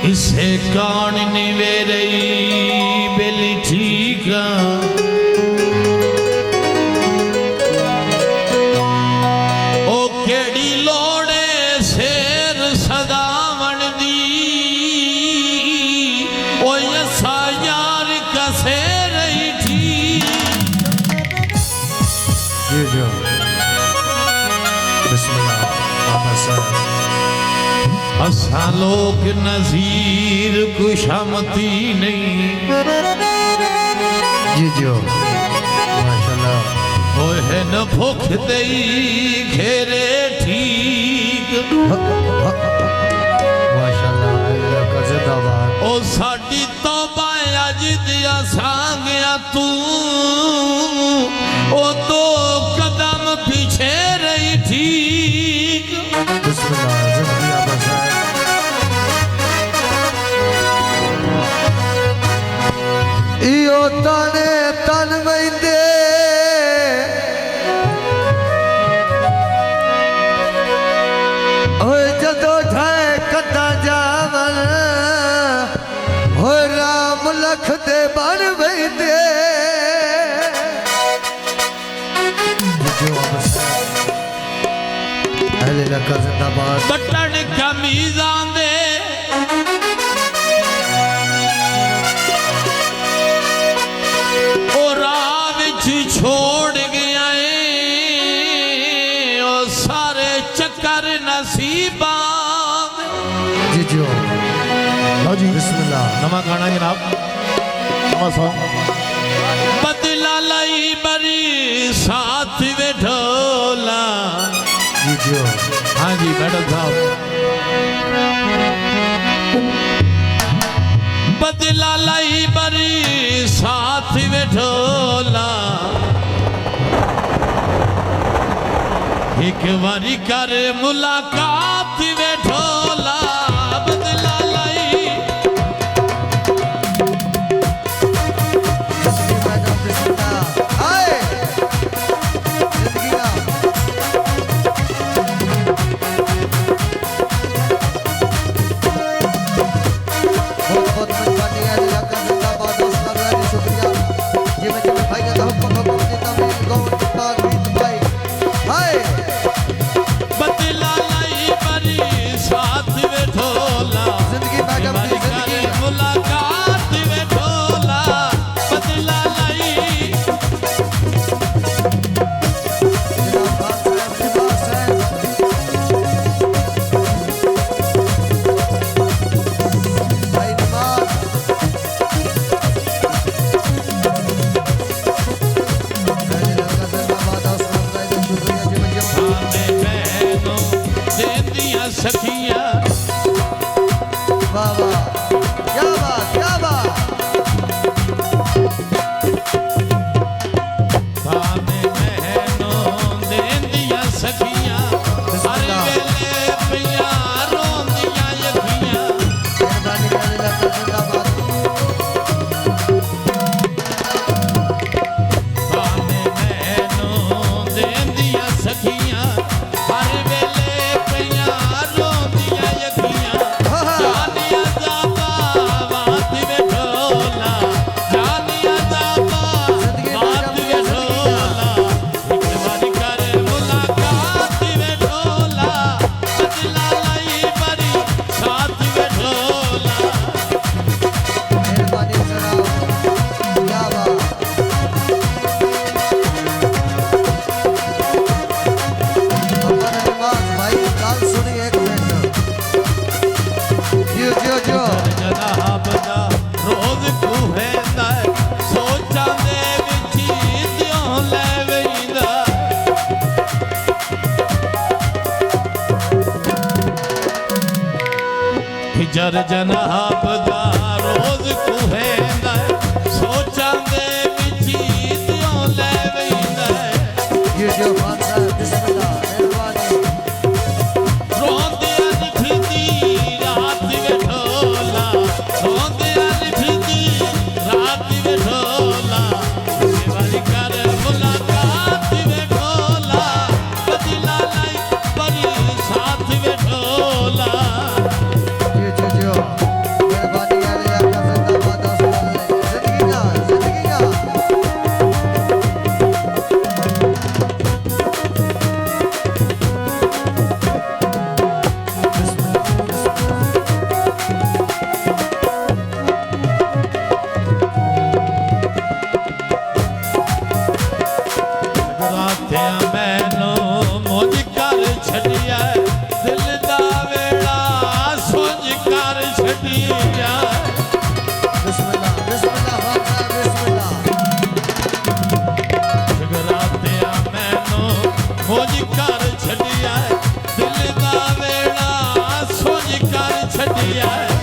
इसे कान निवेरे बेली ठीक ओ केड़ी लोड़े शेर सदावन दी ओ यसा यार कसे रही थी जो बिस्मिल्लाह बाबा साहब असा लोग नजीर खुशामती नहीं जो माशाल्लाह ओए है न भूख दई घेरे ठीक माशाल्लाह अल्लाह का जिंदाबाद ओ साडी तौबा अज दिया सांगया तू ओ दो कदम पीछे रही ठीक बिस्मिल्लाह जिंदगी बाबा साहब इयो ताने तन वैंदे ओए जदों ठाए कदा जावन हो राम लख दे बन वैंदे अहले लका जिंदाबाद बटन कमीज़ां दे छोड़ गया ओ सारे चक्कर नसीबा जी जो लो जी बिस्मिल्लाह नवा गाना जनाब नवा सॉन्ग बदला लाई बरी साथ बैठोला जी जो हाँ जी मैडम साहब बदला लाई बरी साथ बैठोला एक बारी कर मुलाकात बैठोला बदला लाई आए बहुत मेहरबानी है इलाका जिंदाबाद दोस्त का शुक्रिया ये मैं भाई का हम को देता हूं गौर पाक भाई हाय बदला लाई बरी साथ बैठोला जिंदगी मैडम की जिंदगी मुलाकात बैठोला बदला लाई सखिया बाबा क्या बात सामे बहनों देंदिया सखिया हर वेले पिया रोंदिया यखिया मेहरबानी है इलाका जिंदाबाद सामे बहनों देंदिया सखिया हर वेले पिया रोंदिया यखिया जानिया जाबा बात बैठोला जानिया जाबा बात बैठोला एक बारी कर मुलाकात बैठोला बदला लाई बरी साथ बैठोला मेहरबानी जनाब क्या बात भाई काल सुनी एक मिनट जो जनाब दा रोज कुहेंदा सोचां दे विच दियों ले वेंदा हिजर जनाब दा रोज कुहेंदा सोचां दे विच दियों ले वेंदा जो खान साहब बिस्मिल्लाह मेहरबानी रोंदे अज फिरदी रात बैठोला रोंदे अज फिरदी रात बैठोला ये वाली कर मुलाकात बैठोला बदला लाई बरी साथ बैठोला छड़ी जाए बिस्मिल्लाह बिस्मिल्लाह बादशाह बिस्मिल्लाह जगरातिया मैनू खोज कर छड़ी आए दिल दा वेड़ा सोज कर छड़ी आए